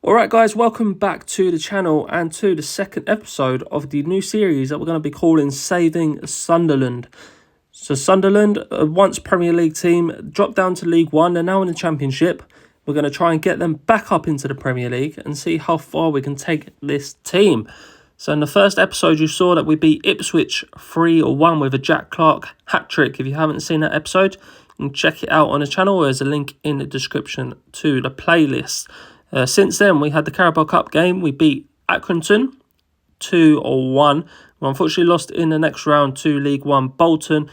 Alright guys, welcome back to the channel and to the second episode of the new series that we're going to be calling Saving Sunderland. So Sunderland, a once Premier League team, dropped down to League One. They're now in the Championship. We're going to try and get them back up into the Premier League and see how far we can take this team. So in the first episode you saw that we beat Ipswich 3-1 with a Jack Clark hat-trick. If you haven't seen that episode, you can check it out on the channel. There's a link in the description to the playlist. Since then, we had the Carabao Cup game. We beat Accrington 2-1. We unfortunately lost in the next round to League One Bolton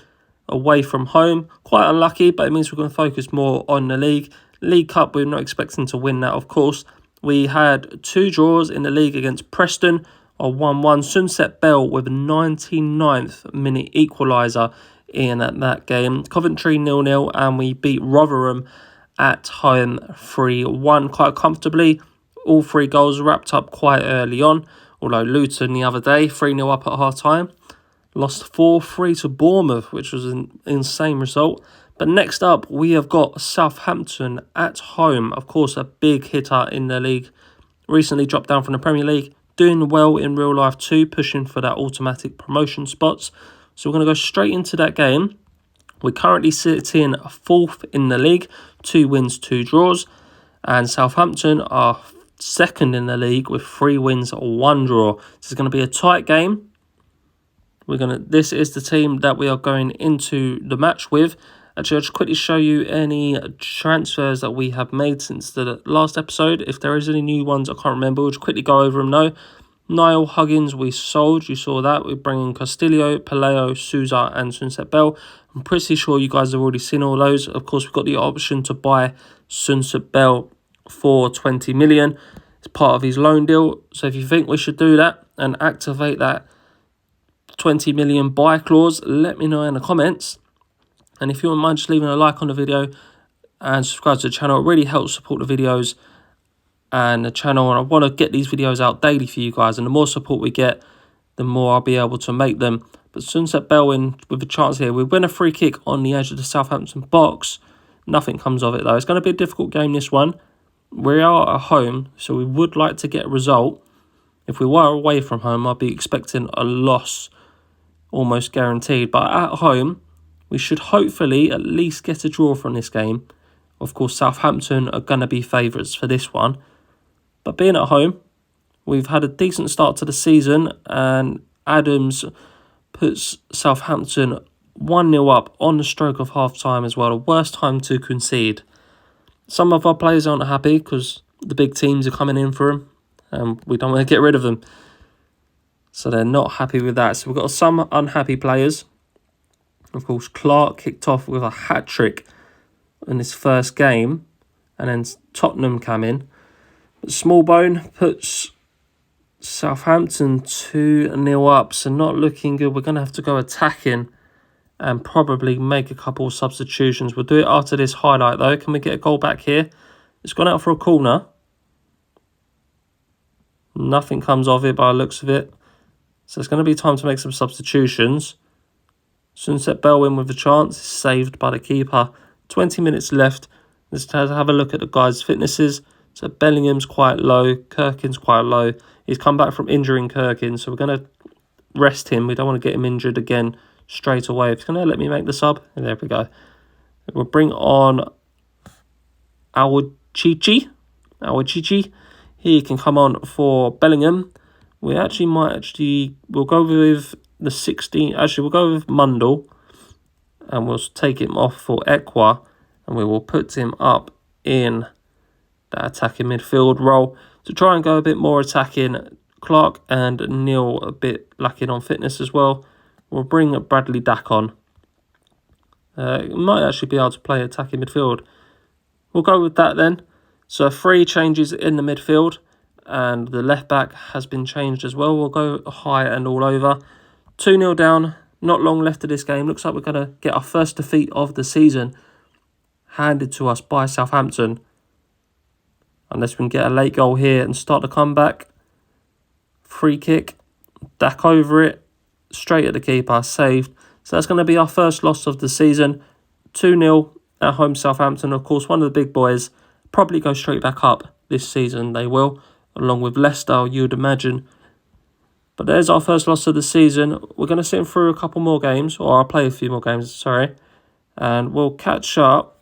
away from home. Quite unlucky, but it means we're going to focus more on the league. League Cup, we're not expecting to win that, of course. We had 2 draws in the league against Preston, a 1-1. Sunset Bell with a 99th minute equaliser in that game. Coventry 0-0, and we beat Rotherham at home 3-1 quite comfortably. All 3 goals wrapped up quite early on, although Luton the other day 3-0 up at half time lost 4-3 to Bournemouth, which was an insane result. But next up we have got Southampton at home, of course a big hitter in the league, recently dropped down from the Premier League, doing well in real life too, pushing for that automatic promotion spots. So we're going to go straight into that game. We currently sit in 4th in the league, 2 wins, 2 draws. And Southampton are 2nd in the league with 3 wins, 1 draw. This is going to be a tight game. This is the team that we are going into the match with. Actually, I'll just quickly show you any transfers that we have made since the last episode. If there is any new ones, I can't remember. We'll just quickly go over them now. Niall Huggins we sold, you saw that. We're bringing Castillo, Paleo, Souza and Sunset Bell. I'm pretty sure you guys have already seen all those. Of course, we've got the option to buy Sunset Bell for 20 million. It's part of his loan deal. So if you think we should do that and activate that 20 million buy clause, let me know in the comments. And if you wouldn't mind just leaving a like on the video and subscribe to the channel, it really helps support the videos and the channel, and I want to get these videos out daily for you guys, and the more support we get, the more I'll be able to make them. But Sunset Bell in with a chance here. We win a free kick on the edge of the Southampton box. Nothing comes of it though. It's going to be a difficult game, this one. We are at home, so we would like to get a result. If we were away from home, I'd be expecting a loss, almost guaranteed. But at home, we should hopefully at least get a draw from this game. Of course, Southampton are going to be favourites for this one. But being at home, we've had a decent start to the season, and Adams puts Southampton 1-0 up on the stroke of half-time as well. The worst time to concede. Some of our players aren't happy because the big teams are coming in for them, and we don't want to get rid of them. So they're not happy with that. So we've got some unhappy players. Of course, Clark kicked off with a hat-trick in his first game, and then Tottenham came in. Smallbone puts Southampton 2-0 up, so not looking good. We're going to have to go attacking and probably make a couple of substitutions. We'll do it after this highlight though. Can we get a goal back here? It's gone out for a corner. Nothing comes of it by the looks of it. So it's going to be time to make some substitutions. Sunset Bell in with a chance. It's saved by the keeper. 20 minutes left. Let's have a look at the guys' fitnesses. So Bellingham's quite low, Kirkin's quite low. He's come back from injuring Kirkin, so we're going to rest him. We don't want to get him injured again straight away. If he's going to let me make the sub, and there we go. We'll bring on Awachichi. He can come on for Bellingham. We we'll go with the 16. Actually, we'll go with Mundle, and we'll take him off for Ekwa, and we will put him up in that attacking midfield role to try and go a bit more attacking. Clark and Neil a bit lacking on fitness as well. We'll bring Bradley Dack on. Might actually be able to play attacking midfield. We'll go with that then. So 3 changes in the midfield, and the left back has been changed as well. We'll go high and all over. 2-0 down, not long left of this game. Looks like we're going to get our first defeat of the season handed to us by Southampton. Unless we can get a late goal here and start the comeback. Free kick. Dack over it. Straight at the keeper. Saved. So that's going to be our first loss of the season. 2-0 at home Southampton. Of course, one of the big boys. Probably go straight back up this season. They will, along with Leicester, you'd imagine. But there's our first loss of the season. We're going to sit through a couple more games, or I'll play a few more games, sorry. And we'll catch up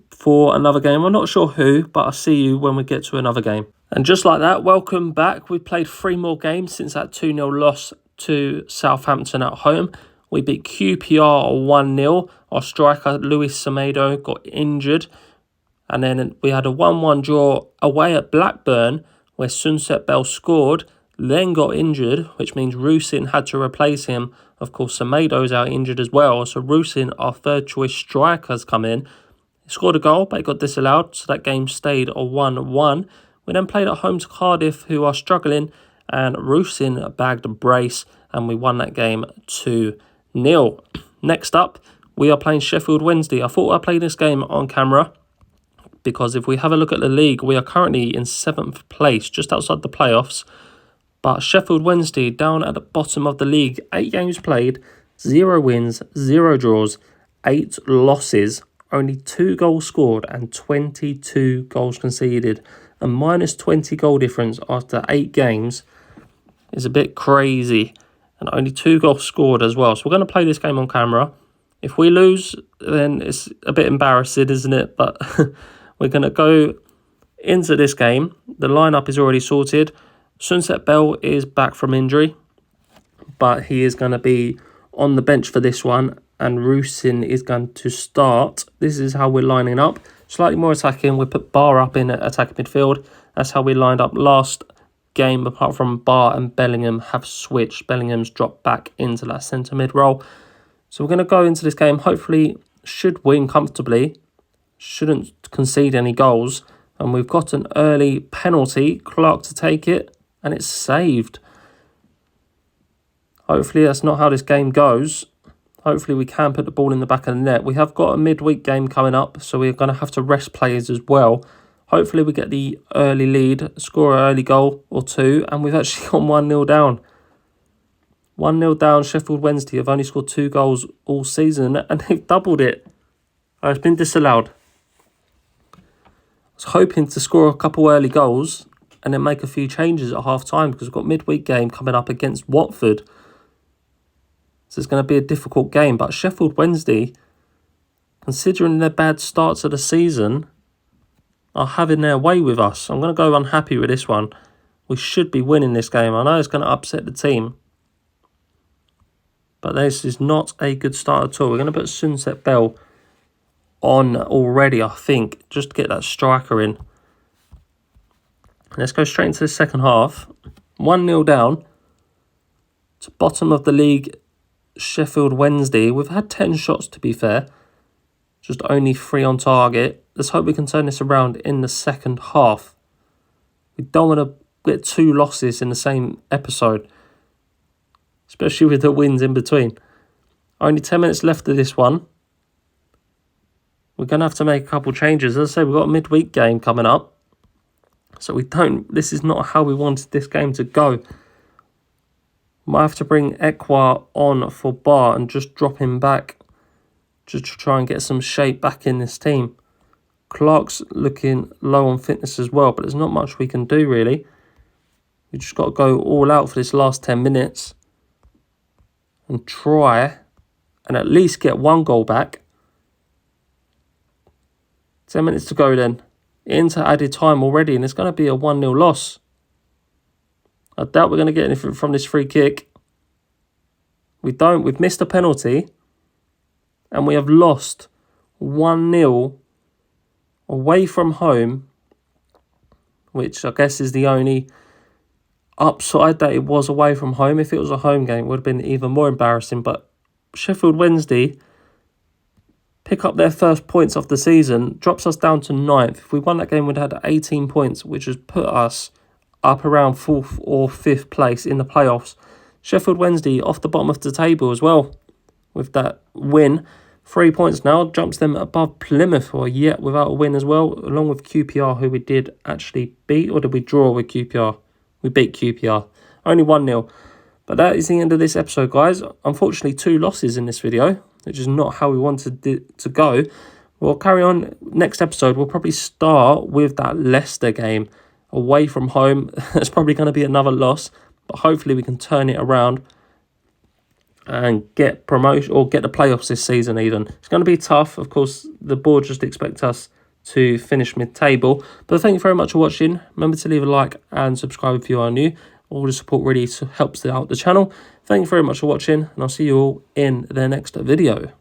for another game. I'm not sure who, but I'll see you when we get to another game. And just like that, welcome back. We've played 3 more games since that 2-0 loss to Southampton at home. We beat QPR 1-0. Our striker, Luis Semedo, got injured. And then we had a 1-1 draw away at Blackburn, where Sunset Bell scored, then got injured, which means Rusin had to replace him. Of course, Semedo's out injured as well. So Rusin, our third choice striker, has come in. He scored a goal, but it got disallowed, so that game stayed a 1-1. We then played at home to Cardiff, who are struggling, and Rusin bagged a brace, and we won that game 2-0. Next up, we are playing Sheffield Wednesday. I thought I played this game on camera, because if we have a look at the league, we are currently in 7th place, just outside the playoffs. But Sheffield Wednesday, down at the bottom of the league, 8 games played, 0 wins, 0 draws, 8 losses, only 2 goals scored and 22 goals conceded. A minus 20 goal difference after 8 games is a bit crazy. And only 2 goals scored as well. So we're going to play this game on camera. If we lose, then it's a bit embarrassing, isn't it? But we're going to go into this game. The lineup is already sorted. Sunset Bell is back from injury, but he is going to be on the bench for this one. And Rusin is going to start. This is how we're lining up. Slightly more attacking. We put Barr up in attacking midfield. That's how we lined up last game, apart from Barr and Bellingham have switched. Bellingham's dropped back into that centre mid role. So we're going to go into this game. Hopefully should win comfortably. Shouldn't concede any goals. And we've got an early penalty. Clark to take it. And it's saved. Hopefully that's not how this game goes. Hopefully we can put the ball in the back of the net. We have got a midweek game coming up, so we're going to have to rest players as well. Hopefully we get the early lead, score an early goal or 2, and we've actually gone 1-0 down. 1-0 down. Sheffield Wednesday have only scored 2 goals all season, and they've doubled it. It's been disallowed. I was hoping to score a couple early goals and then make a few changes at half-time, because we've got midweek game coming up against Watford. So it's going to be a difficult game. But Sheffield Wednesday, considering their bad starts of the season, are having their way with us. I'm going to go unhappy with this one. We should be winning this game. I know it's going to upset the team, but this is not a good start at all. We're going to put Sunset Bell on already, I think, just to get that striker in. Let's go straight into the second half. 1-0 down to bottom of the league, Sheffield Wednesday. We've had 10 shots, to be fair. Just only 3 on target. Let's hope we can turn this around in the second half. We don't want to get 2 losses in the same episode, especially with the wins in between. Only 10 minutes left of this one. We're going to have to make a couple changes. As I say, we've got a midweek game coming up. So this is not how we wanted this game to go. Might have to bring Ekwa on for Barr and just drop him back, just to try and get some shape back in this team. Clark's looking low on fitness as well, but there's not much we can do really. We just got to go all out for this last 10 minutes and try and at least get 1 goal back. 10 minutes to go then. Into added time already, and it's going to be a 1-0 loss. I doubt we're going to get anything from this free kick. We don't. We've missed a penalty. And we have lost 1-0 away from home, which I guess is the only upside that it was away from home. If it was a home game, it would have been even more embarrassing. But Sheffield Wednesday pick up their first points of the season, drops us down to 9th. If we won that game, we'd have had 18 points, which has put us up around 4th or 5th place in the playoffs. Sheffield Wednesday off the bottom of the table as well with that win. 3 points now, jumps them above Plymouth, or yet without a win as well, along with QPR, who we did actually beat. Or did we draw with QPR? We beat QPR. Only 1-0. But that is the end of this episode, guys. Unfortunately, 2 losses in this video, which is not how we wanted it to go. We'll carry on. Next episode, we'll probably start with that Leicester game away from home. It's probably going to be another loss, but hopefully we can turn it around and get promotion or get the playoffs this season even. It's going to be tough. Of course, the board just expect us to finish mid-table. But thank you very much for watching. Remember to leave a like and subscribe if you are new. All the support really helps out the channel. Thank you very much for watching, and I'll see you all in the next video.